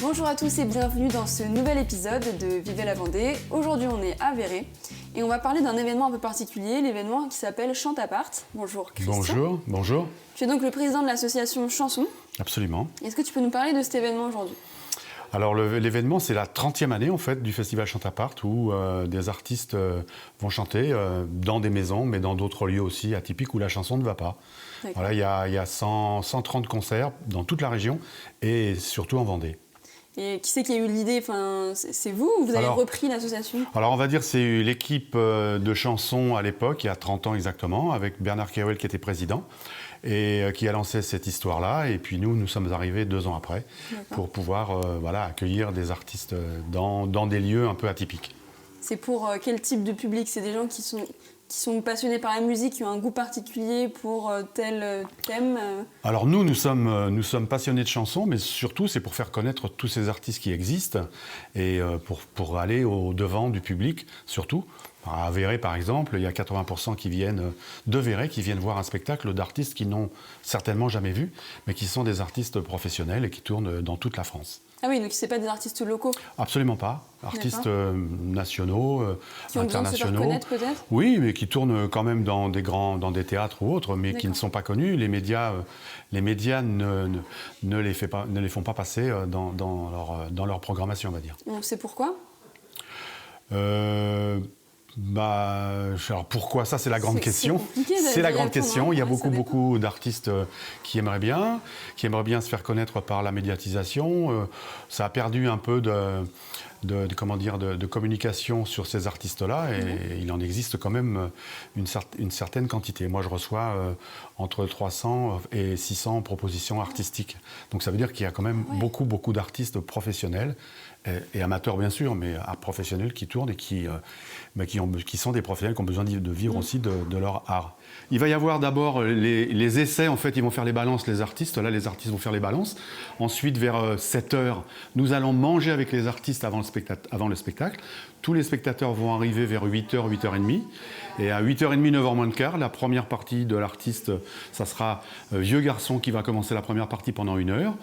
Bonjour à tous et bienvenue dans ce nouvel épisode de Vivez la Vendée. Aujourd'hui on est à Véret et on va parler d'un événement un peu particulier, l'événement qui s'appelle Chante à part. Bonjour Christian. Bonjour. Tu es donc le président de l'association Chanson. Absolument. Est-ce que tu peux nous parler de cet événement aujourd'hui ? Alors l'événement, c'est la 30e année en fait du festival Chante à part où des artistes vont chanter dans des maisons, mais dans d'autres lieux aussi atypiques où la chanson ne va pas. Voilà, il y a 130 concerts dans toute la région et surtout en Vendée. Et qui c'est qui a eu l'idée ? C'est vous ou vous avez repris l'association ? Alors on va dire c'est l'équipe de chansons à l'époque, il y a 30 ans exactement, avec Bernard Kerouel qui était président et qui a lancé cette histoire-là. Et puis nous sommes arrivés 2 ans après pour pouvoir accueillir des artistes dans des lieux un peu atypiques. C'est pour quel type de public ? C'est des gens qui sont passionnés par la musique, qui ont un goût particulier pour tel thème ? Alors nous sommes passionnés de chansons, mais surtout c'est pour faire connaître tous ces artistes qui existent et pour aller au-devant du public, surtout. À Véret, par exemple, il y a 80% qui viennent de Véret, qui viennent voir un spectacle d'artistes qu'ils n'ont certainement jamais vu, mais qui sont des artistes professionnels et qui tournent dans toute la France. Ah oui, donc ce n'est pas des artistes locaux ? Absolument pas. Artistes nationaux, qui ont internationaux. Besoin de se faire connaître peut-être ? Oui, mais qui tournent quand même dans des théâtres ou autres, mais qui ne sont pas connus. Les médias ne les font pas passer dans leur programmation, on va dire. On sait pourquoi ? Alors pourquoi ça, c'est la grande question. C'est la grande question. Il y a beaucoup d'artistes qui aimeraient bien se faire connaître par la médiatisation. Ça a perdu un peu de communication sur ces artistes-là et il en existe quand même une certaine quantité. Moi, je reçois entre 300 et 600 propositions artistiques. Donc ça veut dire qu'il y a quand même beaucoup d'artistes professionnels et amateurs bien sûr, mais professionnels qui tournent et qui sont des professionnels qui ont besoin de vivre aussi de leur art. Il va y avoir d'abord les essais, en fait, ils vont faire les balances, les artistes. Là, les artistes vont faire les balances. Ensuite, vers 7h, nous allons manger avec les artistes avant le spectacle. Tous les spectateurs vont arriver vers 8h, 8h30. Et à 8h30, 9h moins le quart, la première partie de l'artiste, ça sera Vieux Garçon qui va commencer la première partie pendant 1 heure.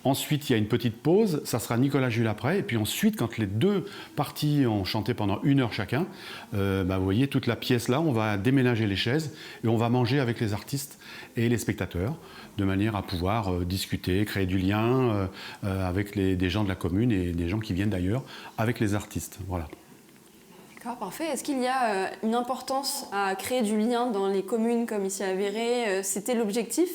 Ensuite, il y a une petite pause, ça sera Nicolas Jules après. Et puis ensuite, quand les 2 parties ont chanté pendant 1 heure chacun, vous voyez, toute la pièce là, on va déménager les chaises et on va manger avec les artistes et les spectateurs, de manière à pouvoir discuter, créer du lien avec des gens de la commune et des gens qui viennent d'ailleurs avec les artistes. Voilà. D'accord, parfait. Est-ce qu'il y a une importance à créer du lien dans les communes comme ici à Véret ? C'était l'objectif ?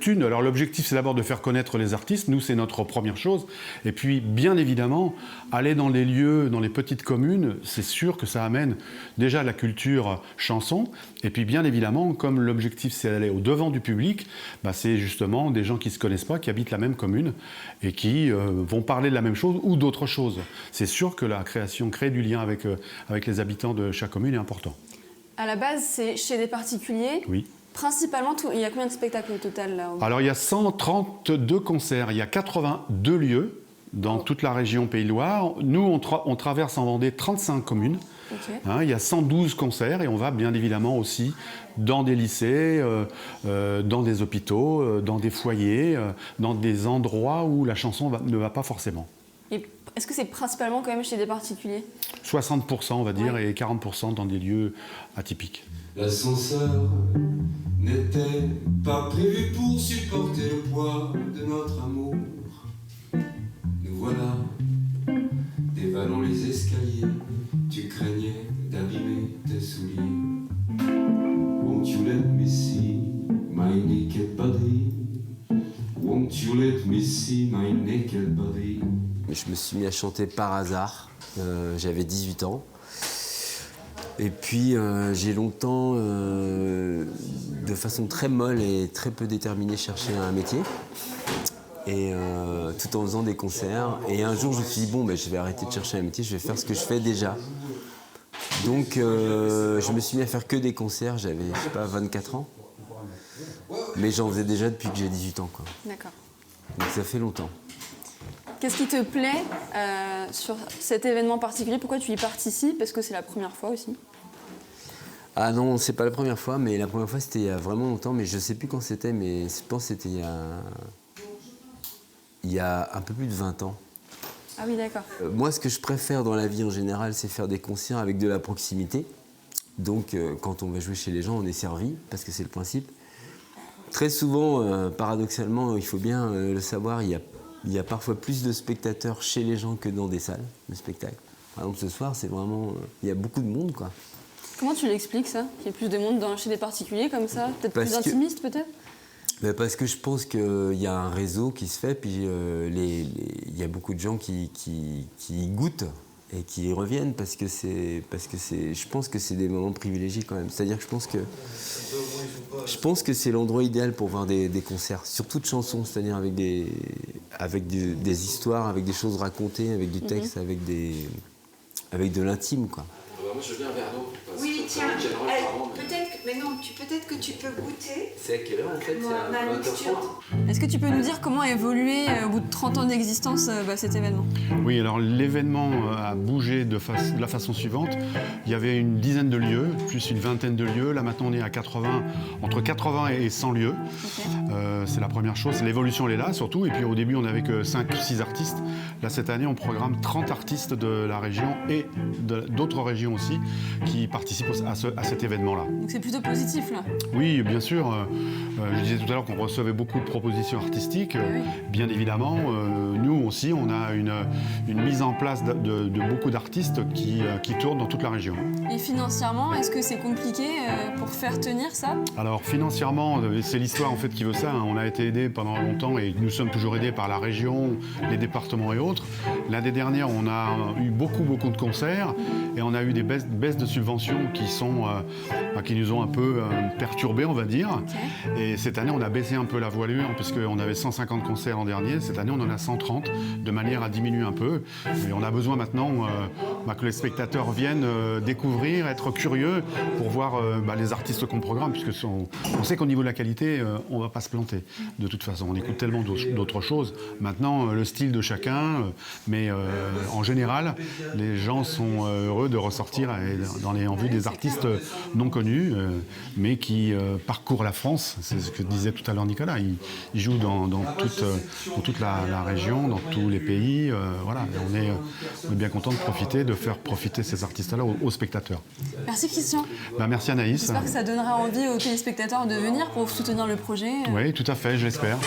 Alors l'objectif, c'est d'abord de faire connaître les artistes. Nous, c'est notre première chose. Et puis, bien évidemment, aller dans les lieux, dans les petites communes, c'est sûr que ça amène déjà la culture chanson. Et puis, bien évidemment, comme l'objectif, c'est d'aller au-devant du public, c'est justement des gens qui ne se connaissent pas, qui habitent la même commune et qui vont parler de la même chose ou d'autres choses. C'est sûr que la création, créer du lien avec les habitants de chaque commune est important. À la base, c'est chez des particuliers ? Oui. Principalement, il y a combien de spectacles au total là ? Alors il y a 132 concerts, il y a 82 lieux dans toute la région Pays-de-Loire. Nous, on traverse en Vendée 35 communes. Il y a 112 concerts et on va bien évidemment aussi dans des lycées, dans des hôpitaux, dans des foyers, dans des endroits où la chanson ne va pas forcément. Et est-ce que c'est principalement quand même chez des particuliers ? 60% on va dire et 40% dans des lieux atypiques. L'ascenseur n'était pas prévu pour supporter le poids de notre amour. Nous voilà, dévalant les escaliers. Tu craignais d'abîmer tes souliers. Won't you let me see my naked body? Won't you let me see my naked body? Je me suis mis à chanter par hasard. J'avais 18 ans. Et puis j'ai longtemps, de façon très molle et très peu déterminée, cherché un métier. Et tout en faisant des concerts. Et un jour je me suis dit, je vais arrêter de chercher un métier, je vais faire ce que je fais déjà. Donc je me suis mis à faire que des concerts, j'avais, 24 ans. Mais j'en faisais déjà depuis que j'ai 18 ans, quoi. D'accord. Donc ça fait longtemps. Qu'est-ce qui te plaît sur cet événement particulier ? Pourquoi tu y participes ? Est-ce que c'est la première fois aussi ? Ah non, c'est pas la première fois, mais la première fois c'était il y a vraiment longtemps, mais je sais plus quand c'était, mais je pense que c'était il y a il y a un peu plus de 20 ans. Ah oui, d'accord. Moi, ce que je préfère dans la vie en général, c'est faire des concerts avec de la proximité. Donc, quand on va jouer chez les gens, on est servi, parce que c'est le principe. Très souvent, paradoxalement, il faut bien le savoir, il y a parfois plus de spectateurs chez les gens que dans des salles de spectacle. Par exemple, ce soir, c'est vraiment... il y a beaucoup de monde, quoi. Comment tu l'expliques, ça? Qu'il y ait plus de monde chez des particuliers, comme ça? Peut-être plus intimiste, peut-être? Parce que je pense qu'il y a un réseau qui se fait, puis il y a beaucoup de gens qui y goûtent et qui y reviennent parce que je pense que c'est des moments privilégiés quand même. C'est-à-dire que je pense que c'est l'endroit idéal pour voir des concerts, surtout de chansons, c'est-à-dire avec des histoires, avec des choses racontées, avec du texte, avec de l'intime, quoi. Moi, je viens vers nous. Oui, tiens, peut-être que tu peux goûter. C'est à quelle heure en fait? Ma mixture. Est-ce que tu peux nous dire comment a évolué au bout de 30 ans d'existence cet événement? Oui, alors l'événement a bougé de la façon suivante. Il y avait une dizaine de lieux, plus une vingtaine de lieux. Là maintenant on est à entre 80 et 100 lieux. Okay. C'est la première chose. L'évolution elle est là surtout. Et puis au début on n'avait que 5 ou 6 artistes. Là cette année on programme 30 artistes de la région et d'autres régions aussi qui participent à cet événement-là. Donc c'est plutôt positif là? Oui, bien sûr. Je disais tout à l'heure qu'on recevait beaucoup de propositions artistiques. Oui. Bien évidemment, nous aussi, on a une mise en place de beaucoup d'artistes qui tournent dans toute la région. Et financièrement, est-ce que c'est compliqué pour faire tenir ça? Alors financièrement, c'est l'histoire en fait qui veut ça. Hein. On a été aidés pendant longtemps et nous sommes toujours aidés par la région, les départements et autres. L'année dernière, on a eu beaucoup de concerts et on a eu des baisses de subventions qui nous ont un peu perturbés, on va dire. Okay. Et cette année, on a baissé un peu la voilure, puisqu'on avait 150 concerts l'an dernier. Cette année, on en a 130, de manière à diminuer un peu. Et on a besoin maintenant que les spectateurs viennent découvrir, être curieux pour voir les artistes qu'on programme, puisque on sait qu'au niveau de la qualité, on ne va pas se planter. De toute façon, on écoute tellement d'autres choses. Maintenant, le style de chacun, mais en général, les gens sont heureux de ressortir en vue des artistes non connus, mais qui parcourent la France. C'est ce que disait tout à l'heure Nicolas. Il joue dans toute la région, dans tous les pays. Voilà. Et on est bien content de faire profiter ces artistes-là aux spectateurs. Merci Christian. Merci Anaïs. J'espère que ça donnera envie aux téléspectateurs de venir pour soutenir le projet. Oui, tout à fait, je l'espère.